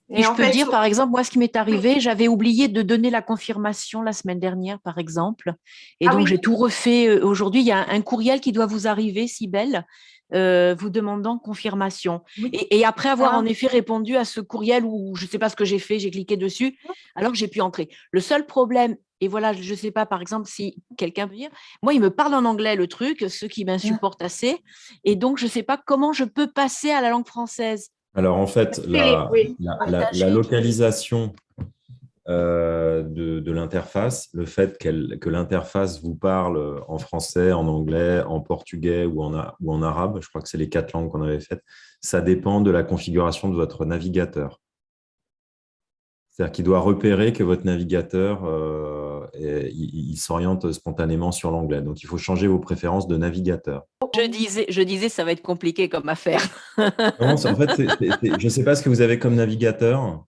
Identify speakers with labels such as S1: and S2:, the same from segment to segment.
S1: Si
S2: Et
S1: je
S2: en
S1: peux
S2: fait,
S1: dire, par exemple, moi, ce qui m'est
S2: oui.
S1: arrivé, j'avais oublié de donner la confirmation la semaine dernière, par exemple. Et
S2: Ah
S1: donc,
S2: oui,
S1: j'ai tout refait. Aujourd'hui, il y a un courriel qui doit vous arriver, Cybèle, vous demandant confirmation.
S2: oui.
S1: Et après avoir en
S2: Ah,
S1: effet répondu à ce courriel où je ne sais pas ce que j'ai fait, j'ai cliqué dessus, alors j'ai pu entrer. Le seul problème, et voilà, je ne sais pas, par exemple, si quelqu'un peut dire, moi, il me parle en anglais, le truc, ce qui m'insupporte assez. Et donc, je ne sais pas comment je peux passer à la langue française.
S3: Alors, en fait,
S2: Philippe, oui.
S3: la localisation de l'interface, le fait que l'interface vous parle en français, en anglais, en portugais ou en arabe, je crois que c'est les 4 langues qu'on avait faites, ça dépend de la configuration de votre navigateur. C'est-à-dire qu'il doit repérer que votre navigateur il s'oriente spontanément sur l'anglais. Donc, il faut changer vos préférences de navigateur.
S1: Je disais, ça va être compliqué comme affaire.
S3: Non, en fait, je ne sais pas ce que vous avez comme navigateur.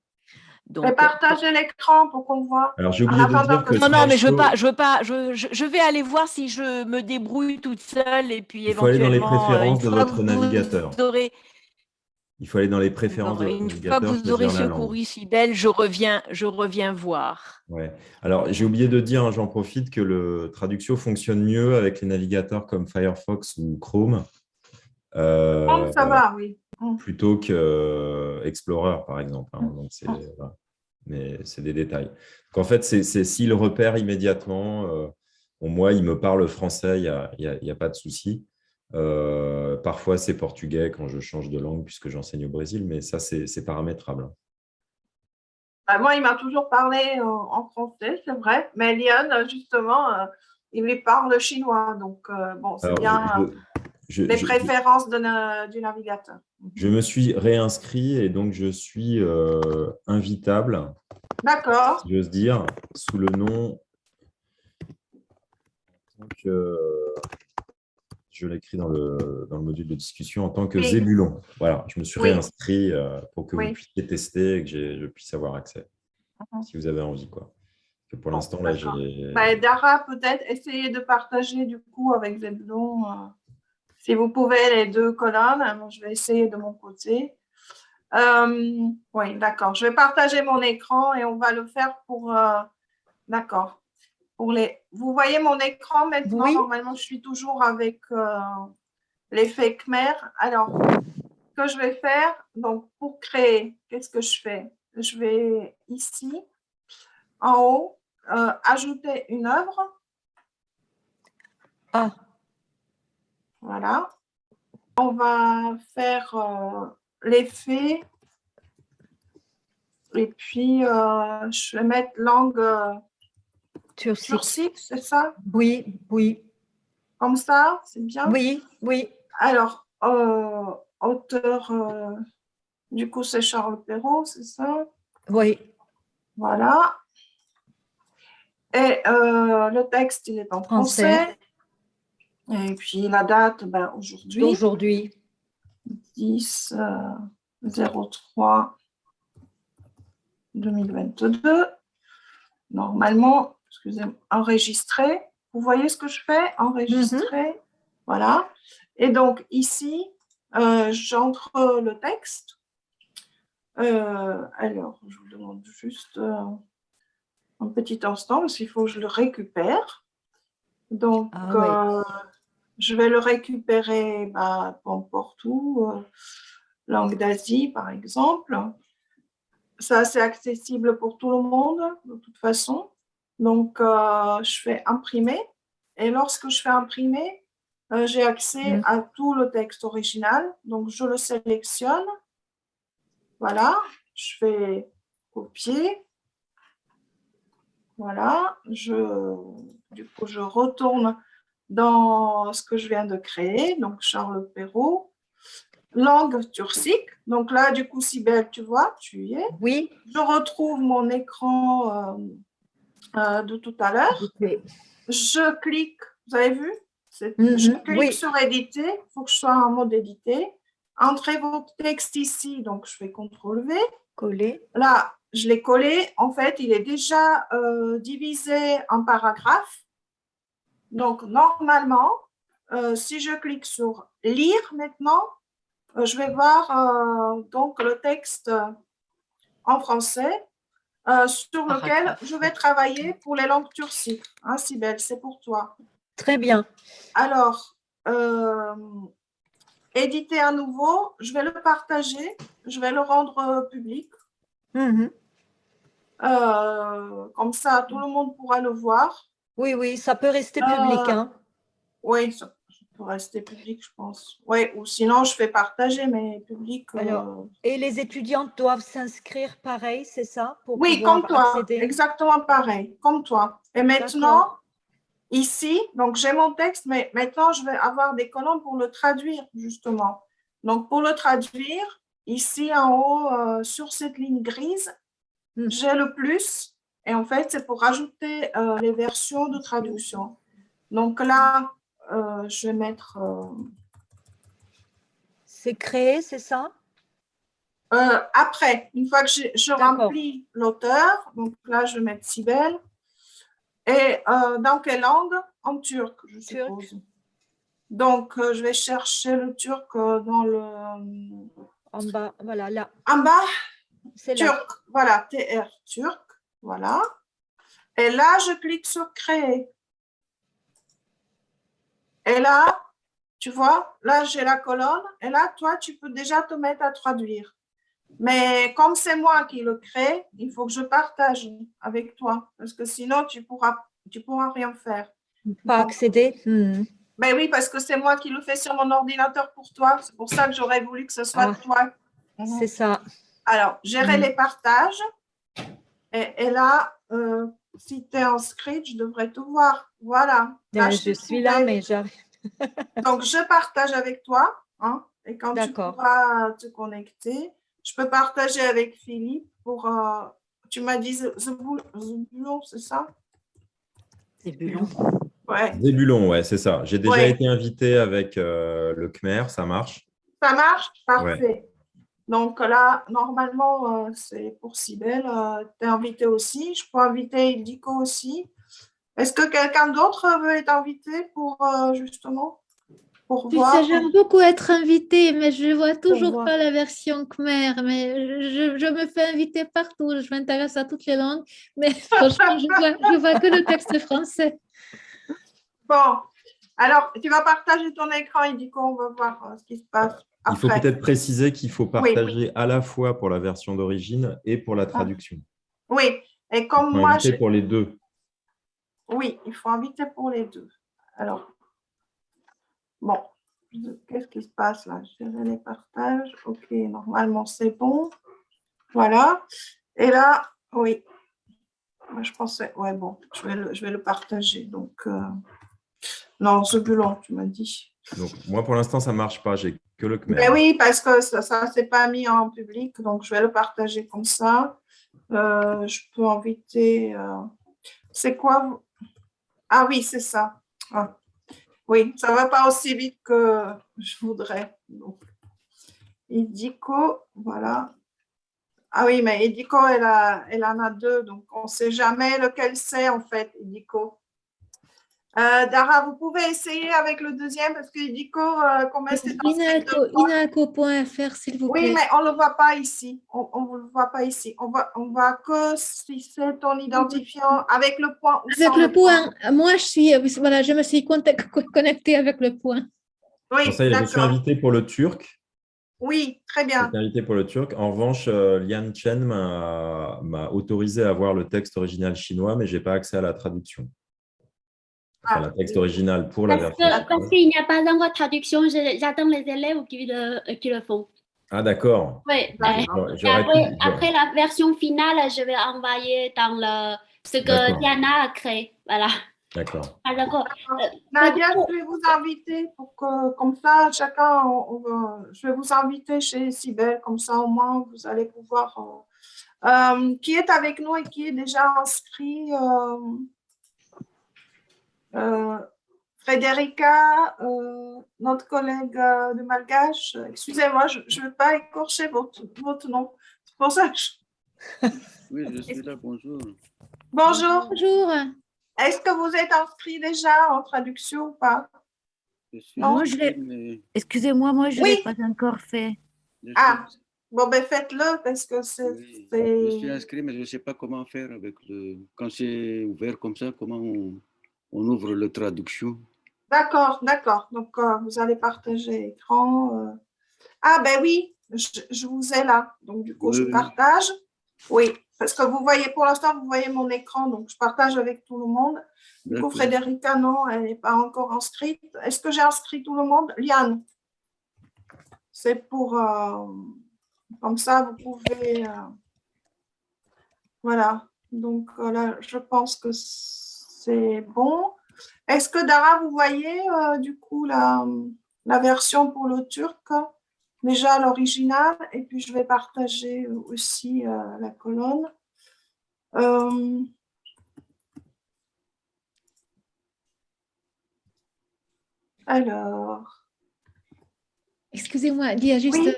S2: Mais
S1: Donc,
S2: partagez l'écran pour qu'on voit.
S3: Alors, j'ai
S2: En
S3: oublié de
S2: attendant
S3: dire
S2: que
S3: que
S1: non, non, mais je veux pas,
S3: Slideshow,
S1: je veux pas, je vais aller voir si je me débrouille toute seule et puis
S3: il faut aller dans les
S1: éventuellement,
S3: préférences de votre navigateur. Il faut aller dans les préférences de votre
S1: une fois que
S3: navigateur,
S1: vous aurez
S3: choisir la langue.
S1: secouru Cybèle, je reviens voir.
S3: Ouais. Alors, j'ai oublié de dire, hein, j'en profite, que le Traduxio fonctionne mieux avec les navigateurs comme Firefox ou Chrome
S2: oh,
S3: euh,
S2: ça va, oui.
S3: plutôt que Explorer, par exemple, hein. Donc,
S2: Mm.
S3: voilà. Mais c'est des détails. Donc, en fait, c'est s'il repère immédiatement, bon, moi, il me parle français, il y a pas de souci. Parfois, c'est portugais quand je change de langue puisque j'enseigne au Brésil, mais ça, c'est paramétrable.
S2: Bah, moi, il m'a toujours parlé en français, c'est vrai. Mais Lyon, justement, il lui parle chinois. Donc, bon, c'est
S3: Alors,
S2: bien
S3: je,
S2: les
S3: je, je-
S2: préférences du navigateur.
S3: je me suis réinscrit et donc je suis invitable,
S2: D'accord.
S3: si j'ose dire, sous le nom. Donc, je l'écris dans le module de discussion en tant que
S2: Oui,
S3: Zébulon. Voilà, je me suis
S2: oui,
S3: réinscrit pour que vous
S2: oui.
S3: puissiez tester et que je puisse avoir accès, si vous avez envie, quoi. Que pour
S2: Bon,
S3: l'instant, là,
S2: d'accord.
S3: j'ai.
S2: Bah, Dara, peut-être essayer de partager du coup avec Zebulon. Si vous pouvez les deux colonnes, moi, je vais essayer de mon côté. Oui, d'accord. Je vais partager mon écran et on va le faire pour. D'accord. Vous voyez mon écran maintenant.
S1: Oui,
S2: Normalement, je suis toujours avec l'effet Khmer. Alors, ce que je vais faire, donc pour créer, qu'est-ce que je fais? Je vais ici, en haut, ajouter une œuvre.
S1: ah,
S2: Voilà. On va faire l'effet et puis je vais mettre langue turcique, c'est ça?
S1: oui, oui,
S2: Comme ça, c'est bien.
S1: oui, oui,
S2: Alors, auteur, du coup, c'est Charles Perrault, c'est ça?
S1: oui.
S2: Voilà. Et le texte, il est en
S1: Français
S2: français. Et puis la date, ben, aujourd'hui,
S1: d'aujourd'hui.
S2: 10 03 2022. Normalement, excusez-moi, enregistrer. Vous voyez ce que je fais? Enregistrer. Voilà. Et donc ici, j'entre le texte. Alors, je vous demande juste un petit instant parce qu'il faut que je le récupère. Donc,
S1: Ah oui.
S2: je vais le récupérer n'importe où, langue d'Asie par exemple. Ça, c'est accessible pour tout le monde de toute façon. Donc, je fais imprimer. Et lorsque je fais imprimer, j'ai accès à tout le texte original. Donc, je le sélectionne. Voilà. Je fais copier. Voilà. Du coup, je retourne dans ce que je viens de créer. Donc, Charles Perrault. Langue turcique. Donc là, du coup, Cybèle, tu vois, tu y es.
S1: Oui,
S2: Je retrouve mon écran de tout à l'heure. Je clique, vous avez vu? Je clique
S1: oui,
S2: sur éditer, il faut que je sois en mode éditer. Entrez votre texte ici, donc je fais CTRL-V.
S1: coller.
S2: Là, je l'ai collé. En fait, il est déjà divisé en paragraphes. Donc, normalement, si je clique sur lire maintenant, je vais voir donc le texte en français sur lequel je vais travailler pour les langues turcies. Hein, Cybèle, c'est pour toi.
S4: Très bien.
S2: Alors, éditer à nouveau, je vais le partager, je vais le rendre public.
S4: Mhm.
S2: Comme ça, tout le monde pourra le voir.
S4: Oui, oui, ça peut rester public. Hein.
S2: Oui, ça peut rester public, je pense. Oui, ou sinon, je fais partager, mais public.
S4: Alors, et les étudiantes doivent s'inscrire pareil, c'est ça, pour
S2: oui,
S4: pouvoir
S2: comme toi,
S4: accéder.
S2: exactement pareil, comme toi. Et maintenant, ici, donc j'ai mon texte, mais maintenant, je vais avoir des colonnes pour le traduire, justement. Donc, pour le traduire, ici en haut, sur cette ligne grise, j'ai le plus. Et en fait, c'est pour rajouter les versions de traduction. Donc là, je vais mettre…
S4: c'est créé, c'est ça?
S2: Après, une fois que je remplis l'auteur, donc là, je vais mettre Cybèle. Et dans quelle langue? En turc, je suppose. Donc, je vais chercher le turc dans le…
S4: En bas, voilà, là.
S2: En bas,
S4: c'est
S2: turc,
S4: là.
S2: voilà, TR, turc, voilà. Et là, je clique sur Créer. Et là, tu vois, là, j'ai la colonne. Et là, toi, tu peux déjà te mettre à traduire. Mais comme c'est moi qui le crée, il faut que je partage avec toi. Parce que sinon, tu pourras rien faire.
S4: Pas accéder.
S2: Ben oui, parce que c'est moi qui le fais sur mon ordinateur pour toi. C'est pour ça que j'aurais voulu que ce soit toi.
S4: C'est ça.
S2: Alors, gérer les partages. Et là, si tu es inscrite, je devrais te voir. Voilà. Là,
S4: je suis là, mais j'arrive.
S2: Donc, je partage avec toi. Hein, et quand tu pourras te connecter, je peux partager avec Philippe pour… tu m'as dit Zebulon, c'est ça?
S1: Zebulon.
S2: Ouais.
S3: Zebulon, ouais, c'est ça. J'ai déjà été invité avec le Khmer, ça marche?
S2: Ça marche? Parfait.
S3: Ouais.
S2: Donc là, normalement, c'est pour Cybèle. Tu es invité aussi. Je peux inviter Ildiko aussi. Est-ce que quelqu'un d'autre veut être invité pour justement pour voir?
S5: J'aime beaucoup être invitée, mais je ne vois toujours pas la version Khmer. Mais je me fais inviter partout. Je m'intéresse à toutes les langues. Mais franchement, je vois que le texte français.
S2: Bon, alors, tu vas partager ton écran, Ildiko. On va voir ce qui se passe.
S3: Il faut peut-être préciser qu'il faut partager à la fois pour la version d'origine et pour la traduction.
S2: Oui, et comme moi…
S3: inviter pour les deux.
S2: Oui, il faut inviter pour les deux. Alors, bon, qu'est-ce qui se passe là? Gérer les partages. OK, normalement, c'est bon. Voilà. Et là, oui. Moi, je pensais… Ouais, bon, je vais le partager. Donc, non, Zebulon, tu m'as dit.
S3: Donc, moi, pour l'instant, ça ne marche pas. J'ai que le Khmer.
S2: Mais oui, parce que ça ne s'est pas mis en public. Donc, je vais le partager comme ça. Je peux inviter… c'est quoi? Ah oui, c'est ça. Ah. Oui, ça ne va pas aussi vite que je voudrais. Donc, Ildiko, voilà. Ah oui, mais Ildiko, elle en a deux, donc on ne sait jamais lequel c'est en fait, Ildiko. Dara, vous pouvez essayer avec le deuxième parce que Ildiko, comment est-ce que
S5: Inaco.fr, s'il vous plaît.
S2: Oui, mais on ne le voit pas ici. On ne le voit pas ici. On voit que si c'est ton identifiant avec le point ou
S5: avec
S2: sans
S5: le point. Moi, je me suis connectée avec le point.
S2: Oui,
S3: ça, je suis invité pour le turc.
S2: Oui, très bien.
S3: Je suis invité pour le turc. En revanche, Lian Chen m'a autorisé à voir le texte original chinois, mais je n'ai pas accès à la traduction. Enfin, le texte original pour la version chinoise.
S6: Parce qu'il n'y a pas encore de traduction, j'attends les élèves qui le font.
S3: Ah, d'accord.
S6: Oui. Après la version finale, je vais envoyer dans ce que Diana a créé. Voilà.
S3: D'accord.
S6: Ah, d'accord.
S2: Nadia, je vais vous inviter pour que, comme ça, chacun, je vais vous inviter chez Cybèle, comme ça, au moins, vous allez pouvoir… qui est avec nous et qui est déjà inscrit Frédérica, notre collègue de Malgache. Excusez-moi, je ne veux pas écorcher votre nom. C'est pour ça que
S7: Oui, je suis là, bonjour.
S2: Bonjour.
S5: Bonjour.
S2: Est-ce que vous êtes inscrit déjà en traduction ou pas?
S5: Non, excusez-moi, moi, je ne l'ai pas encore fait.
S2: Bon, ben faites-le parce que
S7: Oui, je suis inscrit, mais je ne sais pas comment faire avec quand c'est ouvert comme ça, comment on ouvre la traduction.
S2: D'accord, d'accord. Donc, vous allez partager l'écran. Ah, ben oui, je vous ai là. Donc, du coup,
S7: Oui,
S2: je
S7: oui.
S2: partage. Oui, parce que vous voyez, pour l'instant, vous voyez mon écran, donc je partage avec tout le monde. Du coup,
S7: D'accord.
S2: Frédérica, non, elle n'est pas encore inscrite. Est-ce que j'ai inscrit tout le monde? Liane, c'est pour... comme ça, vous pouvez... voilà. Donc, là, je pense que c'est bon. Est-ce que, Dara, vous voyez, du coup, la version pour le turc? Déjà l'original, et puis je vais partager aussi la colonne. Alors,
S5: Excusez-moi, Lia, juste,
S2: oui,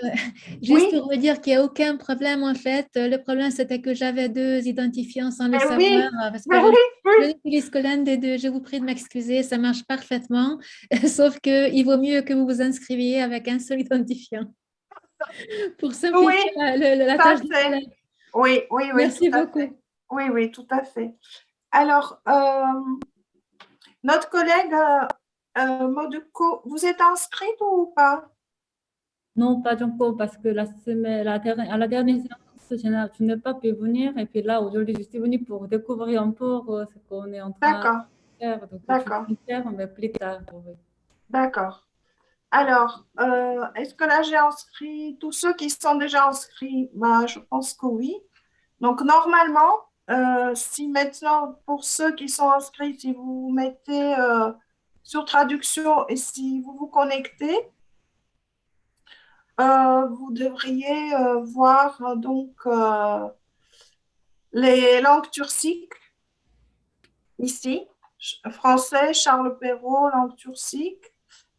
S5: juste
S2: oui,
S5: pour vous dire qu'il n'y a aucun problème en fait. Le problème, c'était que j'avais deux identifiants sans le
S2: oui,
S5: savoir parce que
S2: oui, oui,
S5: je n'utilise que l'un des deux. Je vous prie de m'excuser, ça marche parfaitement. Sauf qu'il vaut mieux que vous vous inscriviez avec un seul identifiant pour simplifier
S2: oui,
S5: la
S2: tout à
S5: tâche du
S2: fait.
S5: collègue.
S2: Oui, oui, oui, tout
S5: Merci
S2: à
S5: beaucoup.
S2: fait. Oui, oui, tout à fait. Alors, notre collègue Moduko, vous êtes inscrite ou pas?
S8: Non, pas encore, parce que à la dernière séance, je n'ai pas pu venir. Et puis là, aujourd'hui, je suis venue pour découvrir un peu ce qu'on est en train
S2: D'accord,
S8: de faire. Donc, je
S2: d'accord,
S8: vais faire, mais plus tard. Oui.
S2: d'accord. Alors, est-ce que là j'ai inscrit tous ceux qui sont déjà inscrits? Ben, je pense que oui. Donc, normalement, si maintenant, pour ceux qui sont inscrits, si vous vous mettez sur traduction et si vous vous connectez, vous devriez voir donc les langues turciques ici, français, Charles Perrault, langue turcique,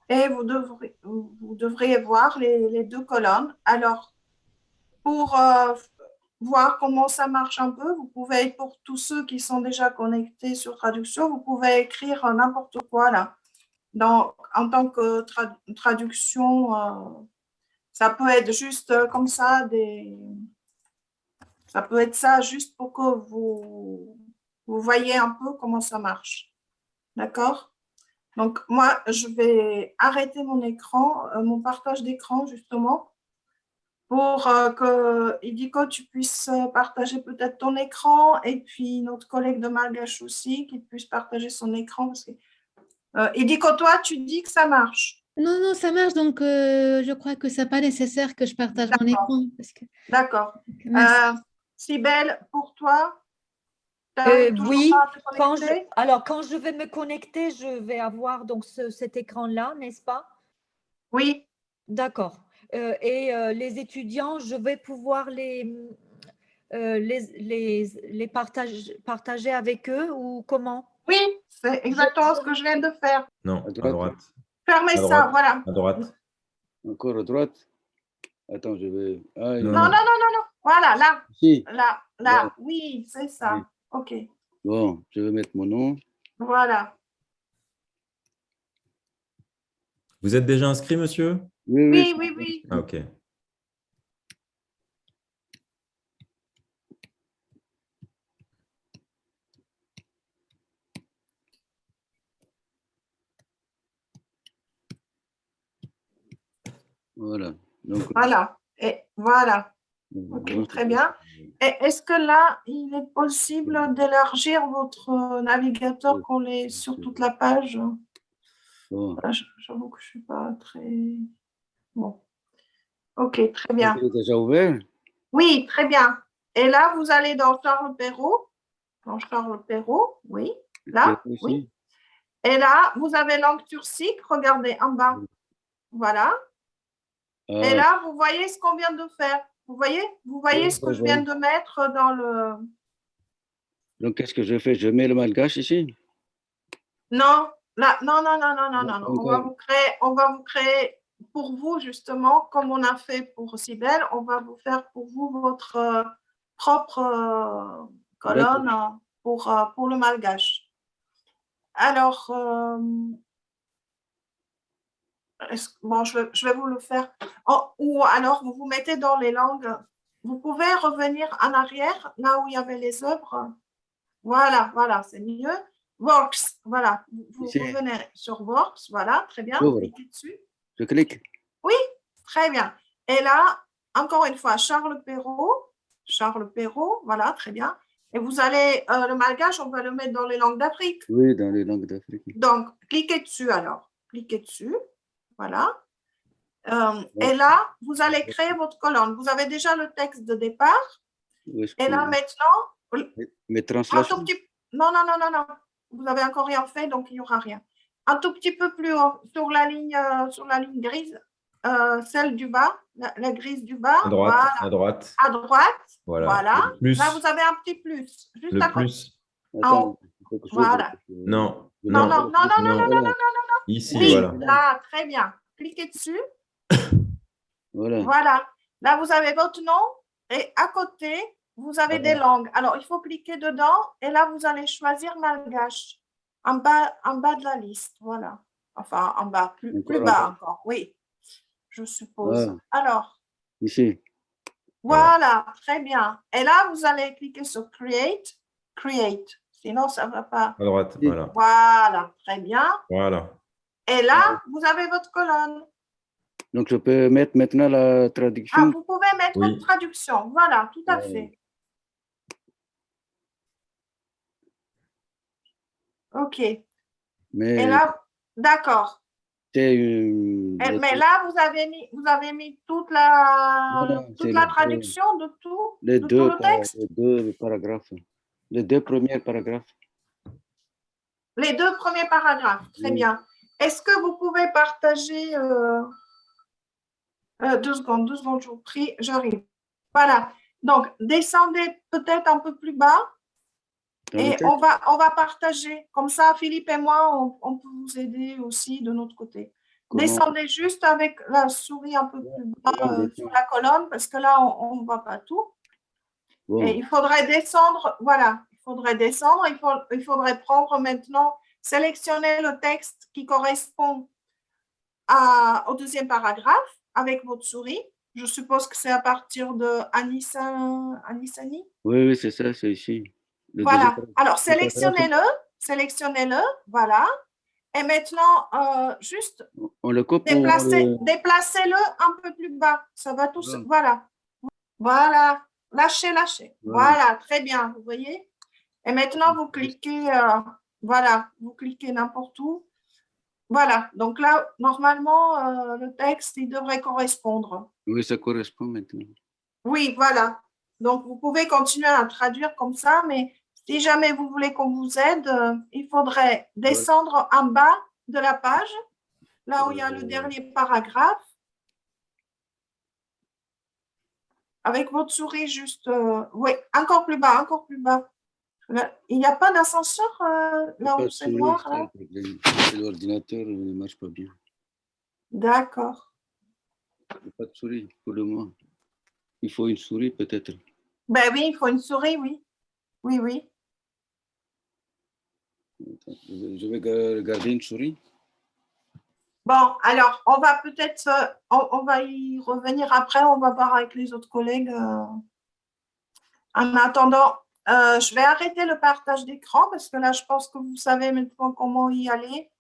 S2: et vous devriez voir les deux colonnes. Alors, pour voir comment ça marche un peu, vous pouvez, pour tous ceux qui sont déjà connectés sur traduction, vous pouvez écrire n'importe quoi là. En tant que traduction, ça peut être juste comme ça, ça peut être ça juste pour que vous voyez un peu comment ça marche. D'accord? Donc, moi, je vais arrêter mon écran, mon partage d'écran, justement, pour que, Idiko, tu puisses partager peut-être ton écran et puis notre collègue de Malgache aussi, qu'il puisse partager son écran. Parce que, Idiko, toi, tu dis que ça marche.
S5: Non, non, ça marche. Donc, je crois que ce n'est pas nécessaire que je partage mon
S2: D'accord.
S5: écran.
S2: D'accord.
S5: Merci.
S2: Sybelle, pour toi, tu n'arrives toujours
S4: Oui,
S2: pas à te connecter?
S4: alors quand je vais me connecter, je vais avoir donc cet écran-là, n'est-ce pas?
S2: Oui,
S4: D'accord. Et les étudiants, je vais pouvoir les partager avec eux ou comment?
S2: oui, c'est exactement ce que je viens de faire.
S3: Non,
S7: À
S3: à
S7: droite.
S3: droite.
S2: Fermez
S3: À
S2: ça,
S3: droite.
S2: voilà.
S3: À droite.
S7: Encore à droite. Attends, je vais. Ah,
S3: Non,
S2: Non, non, non, non, non. Voilà, là,
S7: Ici.
S2: là, là. Oui, c'est ça.
S7: Oui.
S2: OK.
S7: Bon, je vais mettre mon nom.
S2: Voilà.
S3: Vous êtes déjà inscrit, monsieur?
S7: Oui,
S2: Oui, oui, oui.
S3: Ah, ok.
S7: Voilà. Donc,
S2: Voilà. Et voilà. OK,
S7: donc,
S2: très bien. Et est-ce que là, il est possible d'élargir votre navigateur qu'on est sur toute la page?
S7: bon.
S2: Voilà, j'avoue que je ne suis pas très... Bon. OK, très
S7: Donc,
S2: bien.
S7: il est déjà ouvert?
S2: Oui, très bien. Et là, vous allez dans Charles Perrault. Dans Charles Perrault, oui. Là,
S7: Ici.
S2: oui. Et là, vous avez langue turcique. Regardez en bas. Voilà.
S7: Ah,
S2: Et là, vous voyez ce qu'on vient de faire. Vous voyez
S7: oui,
S2: ce que je viens de mettre dans le...
S7: donc, qu'est-ce que je fais? Je mets le malgache ici?
S2: Non, là, non, non, non, non, non, non, non.
S7: Encore.
S2: On va vous créer pour vous, justement, comme on a fait pour Cybèle, on va vous faire pour vous votre propre colonne pour le malgache. Alors, Bon, je vais vous le faire. Ou alors, vous vous mettez dans les langues. Vous pouvez revenir en arrière, là où il y avait les œuvres. Voilà, voilà, c'est mieux. Works, voilà. Vous revenez sur Works, voilà, très bien. Cliquez dessus.
S7: Je clique.
S2: Oui, très bien. Et là, encore une fois, Charles Perrault, voilà, très bien. Et vous allez, le malgache, on va le mettre dans les langues d'Afrique.
S7: Oui, dans les langues d'Afrique.
S2: Donc, cliquez dessus alors. Cliquez dessus, voilà. Et là, vous allez créer votre colonne. Vous avez déjà le texte de départ. Et là, maintenant,
S7: mes translations.
S2: Non. Vous n'avez encore rien fait, donc il n'y aura rien. Un tout petit peu plus haut, sur la ligne grise, celle du bas, la grise du bas.
S3: À droite,
S2: voilà.
S3: à droite.
S2: À droite, voilà. Là, vous avez un petit plus, juste à côté.
S3: Plus.
S7: Attends,
S2: voilà.
S3: Non.
S2: Non.
S3: Ici,
S2: oui,
S3: voilà.
S2: Là, très bien. Cliquez dessus.
S7: Voilà.
S2: Là, vous avez votre nom et à côté, vous avez des langues. Alors, il faut cliquer dedans et là, vous allez choisir malgache en bas de la liste. Voilà. Enfin, en bas, plus bas encore. Oui, je suppose. Alors,
S7: ici.
S2: Voilà, très bien. Et là, vous allez cliquer sur Create. Sinon, ça ne va pas.
S3: À droite, voilà.
S2: Voilà, très bien.
S3: Voilà.
S2: Et là, vous avez votre colonne.
S7: Donc, je peux mettre maintenant la traduction.
S2: Vous pouvez mettre votre traduction. Voilà, tout à fait. OK.
S7: Mais
S2: et là, d'accord.
S7: Mais
S2: là, vous avez mis toute la traduction de tout, le texte.
S7: Les deux paragraphes. Les deux premiers paragraphes.
S2: Les deux premiers paragraphes, très bien. Est-ce que vous pouvez partager 2 secondes, je vous prie, j'arrive. Voilà. Donc, descendez peut-être un peu plus bas et on va partager. Comme ça, Philippe et moi, on peut vous aider aussi de notre côté. Descendez juste avec la souris un peu plus bas sur la colonne parce que là, on ne voit pas tout. Et il faudrait descendre, voilà. Il faudrait prendre maintenant, sélectionner le texte qui correspond au deuxième paragraphe avec votre souris. Je suppose que c'est à partir de Anissani.
S7: Oui, c'est ça, c'est ici.
S2: Voilà. Alors, sélectionnez-le, voilà. Et maintenant, juste déplacez-le un peu plus bas. Ça va tout seul. Voilà. Voilà. Lâchez. Voilà, très bien, vous voyez. Et maintenant, vous cliquez, vous cliquez n'importe où. Voilà, donc là, normalement, le texte, il devrait correspondre.
S7: Oui, ça correspond maintenant.
S2: Oui, voilà. Donc, vous pouvez continuer à traduire comme ça, mais si jamais vous voulez qu'on vous aide, il faudrait descendre en bas de la page, là où il y a le dernier paragraphe, avec votre souris juste… oui, encore plus bas. Il n'y a pas d'ascenseur là où c'est noir.
S7: L'ordinateur ne marche pas bien.
S2: D'accord.
S7: Il n'y a pas de souris pour le moment. Il faut une souris peut-être.
S2: Ben oui, il faut une souris, oui. Oui.
S7: Je vais regarder une souris.
S2: Bon, alors, on va peut-être… on va y revenir après. On va voir avec les autres collègues. En attendant… je vais arrêter le partage d'écran parce que là, je pense que vous savez maintenant comment y aller.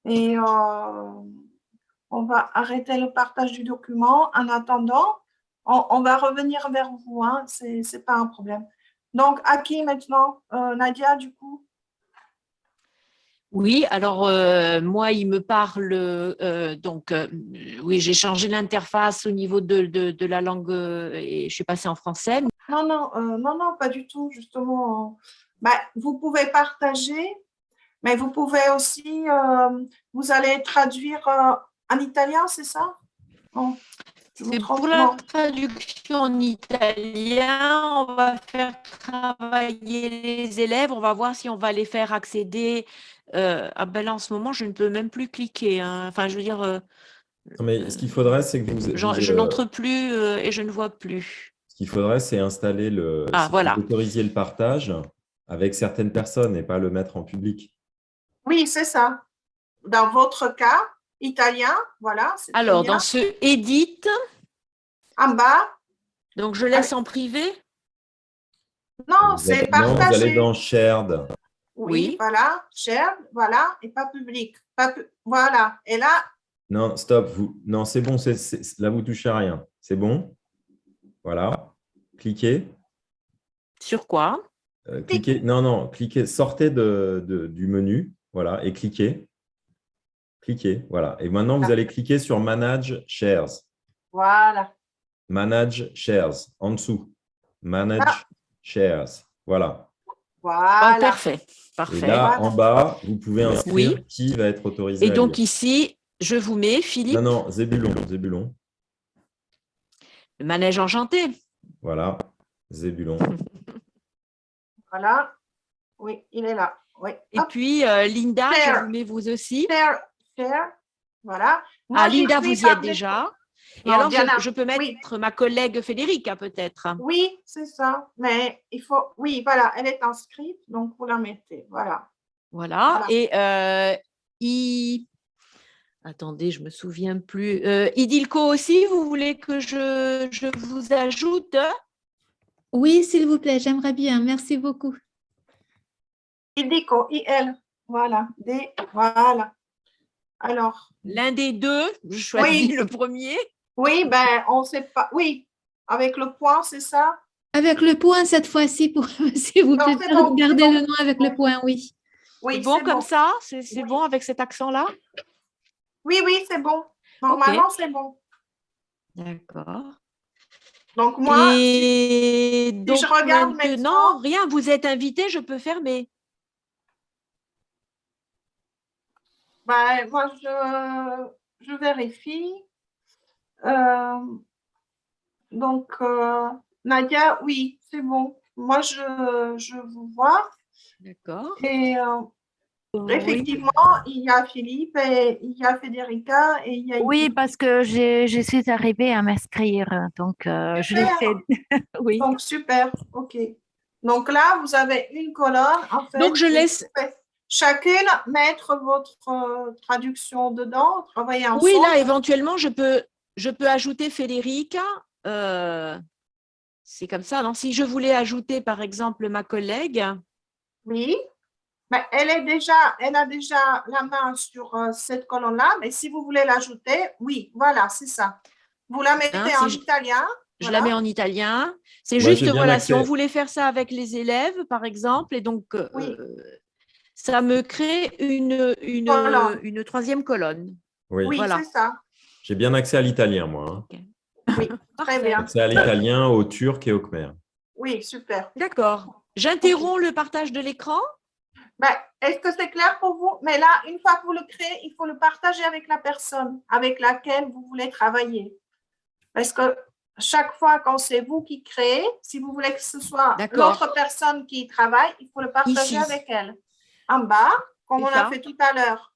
S2: Et on va arrêter le partage du document. En attendant, on va revenir vers vous. Hein, ce n'est pas un problème. Donc, à qui maintenant Nadia, du coup?
S1: Oui, alors moi, il me parle, oui, j'ai changé l'interface au niveau de la langue et je suis passée en français.
S2: Non, pas du tout, justement. Vous pouvez partager, mais vous pouvez aussi, vous allez traduire en italien, c'est ça?
S1: C'est pour la traduction en italien, on va faire travailler les élèves, on va voir si on va les faire accéder. Là, en ce moment, je ne peux même plus cliquer. Hein. Enfin, je veux dire…
S3: Non, mais ce qu'il faudrait, c'est que
S1: je n'entre plus et je ne vois plus.
S3: Ce qu'il faudrait, c'est installer autoriser le partage avec certaines personnes et pas le mettre en public.
S2: Oui, c'est ça. Dans votre cas, italien, voilà. C'est très
S1: Alors,
S2: bien.
S1: dans ce Edit,
S2: En bas,
S1: donc je laisse en privé.
S2: non, c'est
S3: Non, vous allez
S2: partagé.
S3: dans Shared.
S2: Oui,
S1: Oui.
S2: voilà, shared, voilà, et pas public. Voilà, et là,
S3: Non, stop. Non, c'est bon. Là, vous touchez à rien. C'est bon. Voilà. Cliquez.
S1: Sur quoi?
S3: Cliquez. Non, cliquez. Sortez du menu. Voilà. Et cliquez. Cliquez. Voilà. Et maintenant, vous allez cliquer sur Manage Shares.
S2: voilà.
S3: Manage Shares. En dessous. Manage
S2: Ah.
S3: Shares. Voilà.
S2: Voilà.
S1: Oh, parfait.
S3: Et
S1: Parfait.
S3: là,
S2: Voilà.
S3: en bas, vous pouvez inscrire
S1: Oui.
S3: qui va être autorisé
S1: Et
S3: à
S1: donc
S3: lire.
S1: ici, je vous mets Philippe,
S3: Non, Zébulon. Zébulon.
S1: le manège enchanté.
S3: Voilà. Zébulon.
S2: Voilà. Oui, il est là. Oui.
S1: Et
S2: Hop.
S1: puis Linda, je
S2: Share.
S1: vous mets vous aussi.
S2: Share. Voilà. Moi,
S1: Ah, Linda,
S2: j'écris
S1: vous y êtes
S2: par défaut.
S1: déjà. Et
S2: Non,
S1: alors,
S2: Diana,
S1: je peux mettre
S2: oui.
S1: ma collègue Federica, peut-être.
S2: Oui, c'est ça. Mais il faut. Oui, voilà, elle est inscrite, donc vous la mettez. Voilà.
S1: Voilà.
S2: Voilà.
S1: Et attendez, je me souviens plus. Idilco aussi, vous voulez que je vous ajoute?
S5: Oui, s'il vous plaît, j'aimerais bien. Merci beaucoup.
S2: Ildico, IL. Voilà. Voilà. Alors.
S1: L'un des deux, je choisis
S2: Oui.
S1: le premier.
S2: Oui, ben, on ne sait pas. Oui, avec le point, c'est ça?
S5: Avec le point cette fois-ci, si vous
S2: Non,
S5: pouvez
S2: c'est bon,
S5: garder
S2: c'est bon.
S5: le nom avec le point, oui.
S2: Oui,
S1: C'est bon
S2: c'est
S1: comme
S2: bon.
S1: ça? C'est
S2: Oui.
S1: bon avec cet accent-là?
S2: Oui, c'est bon. Normalement, c'est bon.
S1: D'accord.
S2: Donc, moi,
S1: Et
S2: si
S1: donc
S2: je regarde
S1: maintenant,
S2: maintenant,
S1: rien, vous êtes invité, je peux fermer.
S2: ben, moi, je vérifie. Donc, Nadia, oui, c'est bon. Moi, je vous vois.
S1: D'accord.
S2: Et
S9: Oui.
S2: effectivement, il y a Philippe, et il y a Federica, et il y a
S9: Oui,
S2: Idil.
S9: parce que je suis arrivée à m'inscrire, donc je l'ai fait. Oui.
S2: Donc, super, ok. Donc là, vous avez une colonne, en fait.
S1: Donc, je laisse.
S2: Vous pouvez chacune mettre votre traduction dedans, travailler ensemble.
S1: Oui, là, éventuellement, je peux ajouter Federica. C'est comme ça, non? Si je voulais ajouter, par exemple, ma collègue.
S2: Oui. Mais elle a déjà la main sur cette colonne-là, mais si vous voulez l'ajouter, oui, voilà, c'est ça. Vous la mettez en italien.
S1: Je la mets en italien. C'est
S3: Moi,
S1: juste,
S3: j'ai bien
S1: voilà,
S3: accès.
S1: si on voulait faire ça avec les élèves, par exemple, et donc
S2: Oui.
S1: ça me crée une troisième colonne.
S3: Oui,
S1: Voilà.
S2: C'est ça.
S3: J'ai bien accès à l'italien, moi. Hein.
S1: Ok.
S2: Oui, très
S1: Parfait.
S2: bien.
S3: Accès à l'italien, au turc et au khmer.
S2: Oui, super.
S1: D'accord. J'interromps le partage de l'écran.
S2: Ben, est-ce que c'est clair pour vous? Mais là, une fois que vous le créez, il faut le partager avec la personne avec laquelle vous voulez travailler. Parce que chaque fois quand c'est vous qui créez, si vous voulez que ce soit l'autre personne qui travaille, il faut le partager avec elle. En bas, comme on a fait tout à l'heure.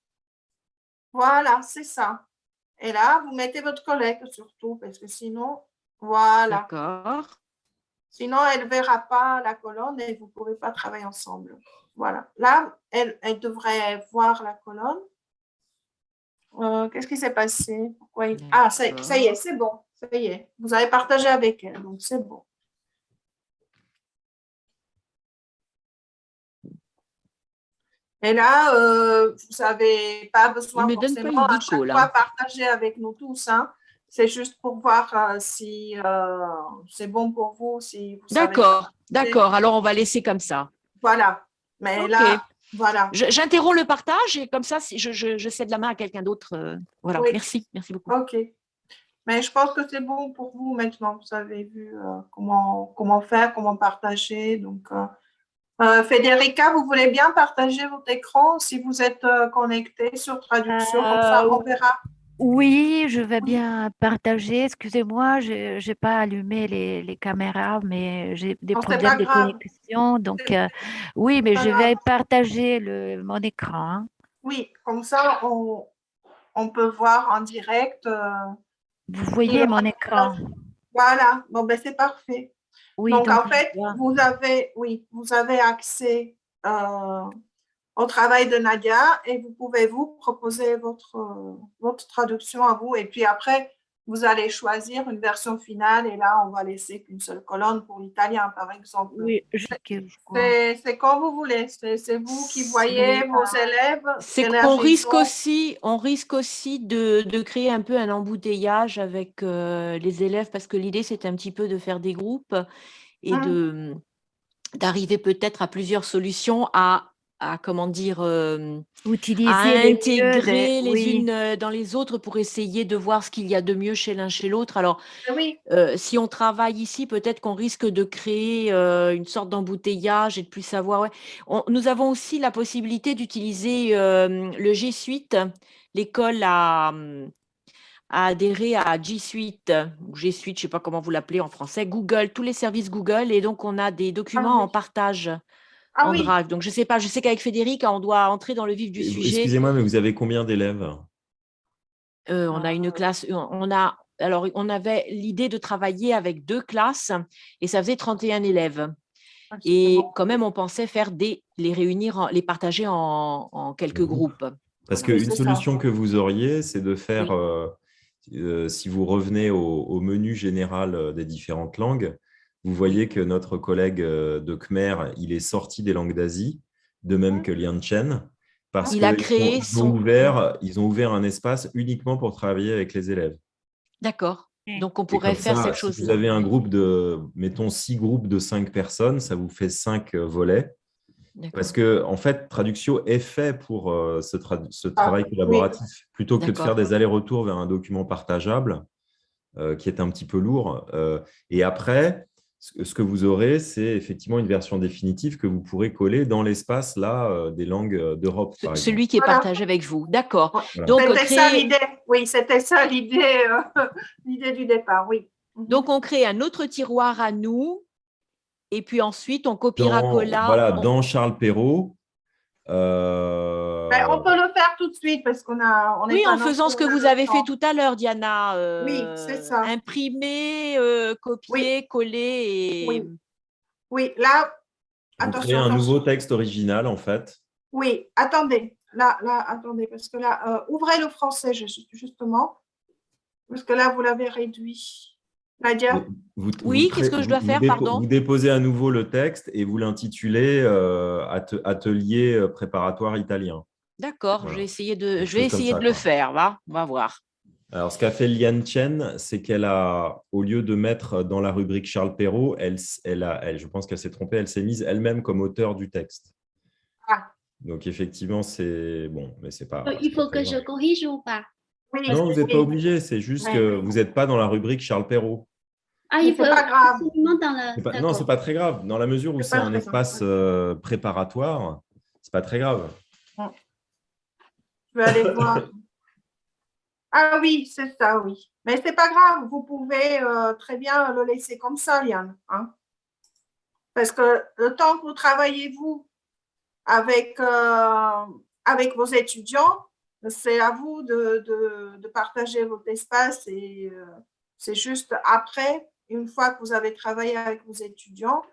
S2: Voilà, c'est ça. Et là, vous mettez votre collègue surtout, parce que sinon, voilà.
S1: D'accord.
S2: Sinon, elle ne verra pas la colonne et vous ne pourrez pas travailler ensemble. Voilà. Là, elle devrait voir la colonne. Qu'est-ce qui s'est passé? Pourquoi Ah, ça y est, c'est bon. Ça y est. Vous avez partagé avec elle, donc c'est bon. Et là, vous n'avez pas besoin forcément à chaque fois partager avec nous tous. Hein. C'est juste pour voir si c'est bon pour vous. Si vous
S1: D'accord, d'accord. Alors, on va laisser comme ça.
S2: Voilà. Mais là, voilà.
S1: J'interromps le partage et comme ça, si je cède la main à quelqu'un d'autre. Voilà,
S2: oui.
S1: Merci beaucoup.
S2: OK. Mais je pense que c'est bon pour vous maintenant. Vous avez vu comment faire, comment partager. Donc, Federica, vous voulez bien partager votre écran si vous êtes connecté sur traduction, comme ça on verra.
S9: Oui, je vais bien partager. Excusez-moi, je n'ai pas allumé les caméras, mais j'ai des problèmes de connexion. Donc, oui, mais je vais partager mon écran. Hein.
S2: Oui, comme ça, on peut voir en direct.
S9: Vous voyez mon écran.
S2: Voilà, bon, ben, c'est parfait.
S9: Oui,
S2: donc, en fait, vous avez accès au travail de Nadia et vous pouvez vous proposer votre traduction à vous. Et puis après, vous allez choisir une version finale et là, on va laisser qu'une seule colonne pour l'italien, par exemple.
S9: Oui,
S2: c'est comme vous voulez. C'est vous qui voyez vos élèves.
S1: C'est qu'on risque aussi de créer un peu un embouteillage avec les élèves parce que l'idée, c'est un petit peu de faire des groupes et d'arriver peut-être à plusieurs solutions à comment dire,
S9: utiliser
S1: à intégrer les
S9: oui.
S1: unes dans les autres pour essayer de voir ce qu'il y a de mieux chez l'un chez l'autre. Alors,
S2: oui.
S1: Si on travaille ici, peut-être qu'on risque de créer une sorte d'embouteillage et de plus savoir. Ouais. Nous avons aussi la possibilité d'utiliser le G Suite. L'école a adhéré à G Suite, ou G Suite, je ne sais pas comment vous l'appelez en français, Google, tous les services Google. Et donc, on a des documents en partage. En Drive. Donc, je sais pas, je sais qu'avec Frédéric, on doit entrer dans le vif du sujet.
S3: Excusez-moi, mais vous avez combien d'élèves?
S1: On a une classe, alors, on avait l'idée de travailler avec 2 classes et ça faisait 31 élèves. Et quand même, on pensait faire les réunir, les partager en quelques groupes.
S3: Parce qu'une solution que vous auriez, c'est de faire, si vous revenez au menu général des différentes langues, vous voyez que notre collègue de Khmer, il est sorti des langues d'Asie, de même que Lian Chen, parce qu'ils ont ouvert un espace uniquement pour travailler avec les élèves.
S1: D'accord. Donc, on pourrait faire cette chose-là.
S3: Si vous avez un groupe de, mettons, 6 groupes de 5 personnes, ça vous fait 5 volets. Parce que, en fait, Traduxio est fait pour ce travail collaboratif, plutôt que de faire des allers-retours vers un document partageable, qui est un petit peu lourd. Et après, ce que vous aurez, c'est effectivement une version définitive que vous pourrez coller dans l'espace des langues d'Europe.
S1: Celui qui est partagé avec vous. D'accord.
S2: Donc, c'était ça l'idée. Oui, c'était ça l'idée du départ, oui.
S1: Donc, on crée un autre tiroir à nous et puis ensuite, on copiera-colla.
S3: Voilà, dans Charles Perrault.
S2: On peut le faire tout de suite parce qu'on a.
S1: Oui, en faisant ce que vous avez fait tout à l'heure, Diana.
S2: Oui, c'est ça.
S1: Imprimer, copier, coller. Et...
S2: Oui, là,
S3: vous créez un nouveau texte original, en fait.
S2: Oui, attendez. Là, attendez, parce que là, ouvrez le français, justement. Parce que là, vous l'avez réduit. Nadia?
S1: Oui, qu'est-ce que je dois faire, pardon?
S3: Vous déposez à nouveau le texte et vous l'intitulez Atelier préparatoire italien.
S1: D'accord, voilà. Je vais essayer de le faire. On va voir.
S3: Alors, ce qu'a fait Lian Chen, c'est qu'elle a, au lieu de mettre dans la rubrique Charles Perrault, je pense qu'elle s'est trompée, elle s'est mise elle-même comme auteur du texte. Donc, effectivement, c'est bon, mais c'est pas.
S6: Il faut que je corrige ou pas?
S2: Oui,
S3: non, vous n'êtes pas obligé, c'est juste que vous n'êtes pas dans la rubrique Charles Perrault.
S2: C'est pas grave.
S3: Non, c'est pas très grave. Dans la mesure où c'est un espace préparatoire, c'est pas très grave.
S2: Je vais aller voir. Ah oui, c'est ça, oui. Mais c'est pas grave, vous pouvez très bien le laisser comme ça, Liane. Hein? Parce que le temps que vous travaillez, vous, avec vos étudiants, c'est à vous de partager votre espace et c'est juste après, une fois que vous avez travaillé avec vos étudiants,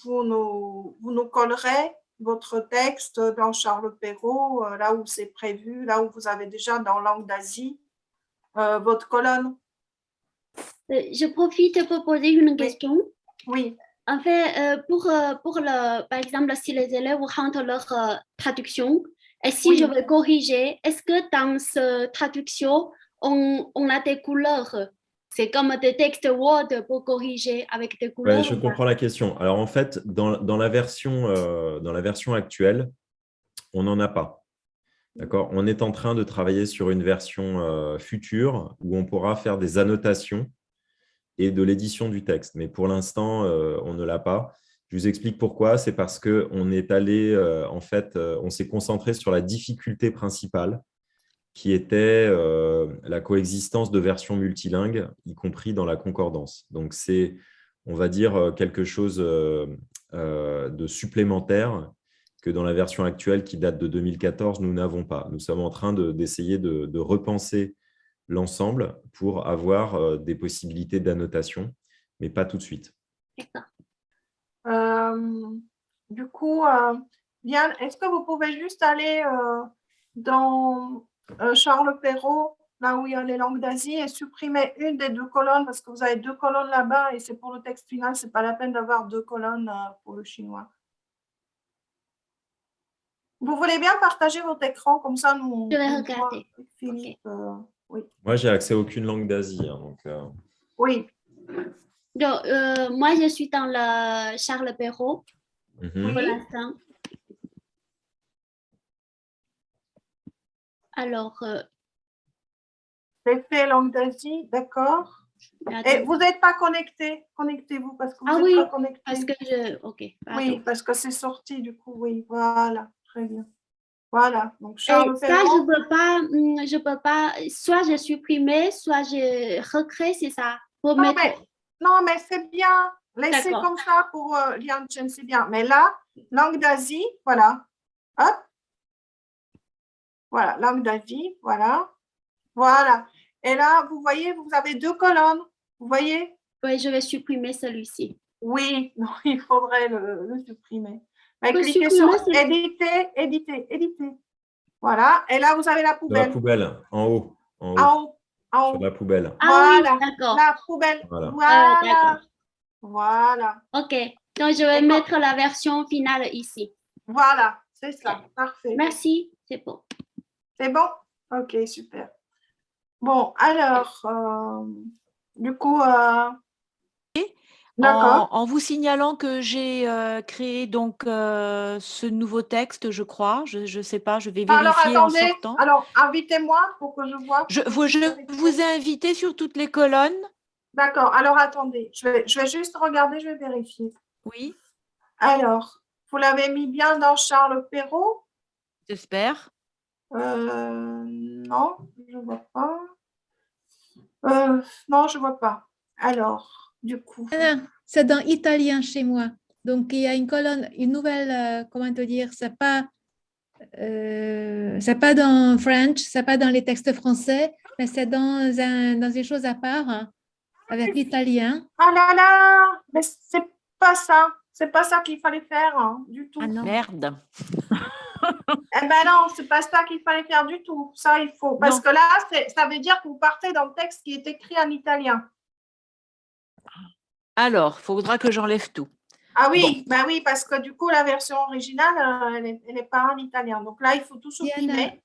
S2: vous nous collerez votre texte dans Charles Perrault, là où c'est prévu, là où vous avez déjà dans Langue d'Asie, votre colonne.
S6: Je profite pour poser une question.
S2: Oui.
S6: En fait, par exemple, si les élèves rentrent leur traduction, et si je veux corriger, est-ce que dans cette traduction, on a des couleurs? C'est comme des textes Word pour corriger avec des couleurs.
S3: Ouais, je comprends la question. Alors, en fait, dans la version actuelle, on n'en a pas. D'accord ? On est en train de travailler sur une version future où on pourra faire des annotations et de l'édition du texte. Mais pour l'instant, on ne l'a pas. Je vous explique pourquoi. C'est parce qu'on est allé, on s'est concentré sur la difficulté principale, qui était la coexistence de versions multilingues, y compris dans la concordance. Donc, c'est, on va dire, quelque chose de supplémentaire que dans la version actuelle qui date de 2014, nous n'avons pas. Nous sommes en train d'essayer de repenser l'ensemble pour avoir des possibilités d'annotation, mais pas tout de suite.
S2: Du coup, Diane, est-ce que vous pouvez juste aller dans Charles Perrault, là où il y a les langues d'Asie, et supprimer une des 2 colonnes, parce que vous avez 2 colonnes là-bas, et c'est pour le texte final, ce n'est pas la peine d'avoir 2 colonnes pour le chinois. Vous voulez bien partager votre écran, comme ça nous...
S6: Je vais regarder.
S2: Philippe, oui.
S3: Moi, j'ai accès à aucune langue d'Asie. Hein, donc,
S2: Oui.
S6: Donc, moi, je suis dans le Charles Perrault
S3: mhm.
S6: pour l'instant. Alors,
S2: J'ai fait langue d'Asie, d'accord. Et
S6: attends.
S2: vous n'êtes pas connecté. Connectez-vous parce que vous
S6: Ah
S2: n'êtes
S6: oui,
S2: pas connecté.
S6: parce que je... OK, pardon.
S2: Oui, parce que c'est sorti du coup, oui. Voilà, très bien. Voilà, donc
S6: Et
S2: Charles
S6: ça,
S2: Perrault.
S6: je peux pas, soit je supprime, soit je recrée, c'est ça. Pour
S2: Non,
S6: mettre...
S2: mais c'est bien. Laissez
S6: D'accord.
S2: comme ça pour Liang Chen, c'est bien. Mais là, langue d'Asie, voilà. Hop. Voilà, langue d'Asie, voilà. Voilà. Et là, vous voyez, vous avez 2 colonnes. Vous voyez?
S6: Oui, je vais supprimer celui-ci.
S2: Oui, non, il faudrait le supprimer. Mais
S6: Faut
S2: cliquez
S6: supprimer
S2: sur
S6: celui-
S2: éditer, éditer, éditer. Voilà. Et là, vous avez la
S3: Dans la
S2: poubelle.
S3: poubelle, en haut. En haut,
S2: En haut. En
S3: sur
S2: haut.
S3: la poubelle.
S6: Ah
S2: Voilà.
S6: oui, d'accord.
S2: La poubelle.
S3: Voilà.
S2: Voilà.
S6: D'accord.
S2: Voilà.
S6: OK. Donc, je vais
S2: D'accord.
S6: mettre la version finale ici.
S2: Voilà. C'est ça. Parfait.
S6: Merci, c'est bon.
S2: C'est bon? Ok, super. Bon, alors, du coup, d'accord.
S1: En vous signalant que j'ai créé donc ce nouveau texte, je crois. Je ne sais pas, je vais
S2: Alors,
S1: vérifier en
S2: attendez.
S1: sortant.
S2: Alors, invitez-moi pour que je vois.
S1: Je vous ai invité sur toutes les colonnes.
S2: D'accord. Alors, attendez. Je vais juste regarder, je vais vérifier.
S1: Oui,
S2: Alors, vous l'avez mis bien dans Charles Perrault?
S1: j'espère.
S2: Non, je ne vois pas. Non, je ne vois pas. Alors, du coup.
S5: Non, c'est dans italien chez moi. Donc, il y a une colonne, une nouvelle, comment te dire, c'est pas dans French, c'est pas dans les textes français, mais c'est dans une chose à part, hein, avec l'italien.
S2: Ah là là, mais c'est pas ça. C'est pas ça qu'il fallait faire hein, du tout.
S1: Ah non. Merde.
S2: Eh ben non, c'est pas ça qu'il fallait faire du tout. Ça, il faut. Parce
S1: Non.
S2: que là, ça veut dire que vous partez dans le texte qui est écrit en italien.
S1: Alors, il faudra que j'enlève tout.
S2: Ah oui, ben oui, parce que du coup, la version originale, elle n'est pas en italien. Donc là, il faut tout supprimer.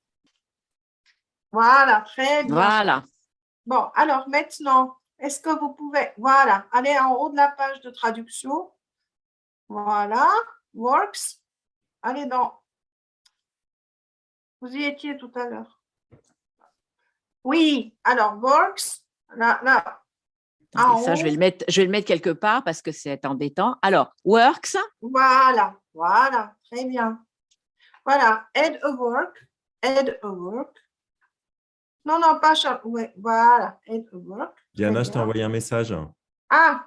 S2: Voilà, très bien.
S1: Voilà.
S2: Bon, alors maintenant, est-ce que vous pouvez, voilà, aller en haut de la page de traduction. Voilà, Works. Allez dans, vous y étiez tout à l'heure. Oui, alors Works, là.
S1: Attendez, ça, je vais le mettre quelque part parce que c'est embêtant. Alors, Works.
S2: Voilà, très bien. Voilà, add a work. Non, pas Charles. Ouais, voilà, add a work.
S3: Diana, je t'ai envoyé un message.
S2: Ah,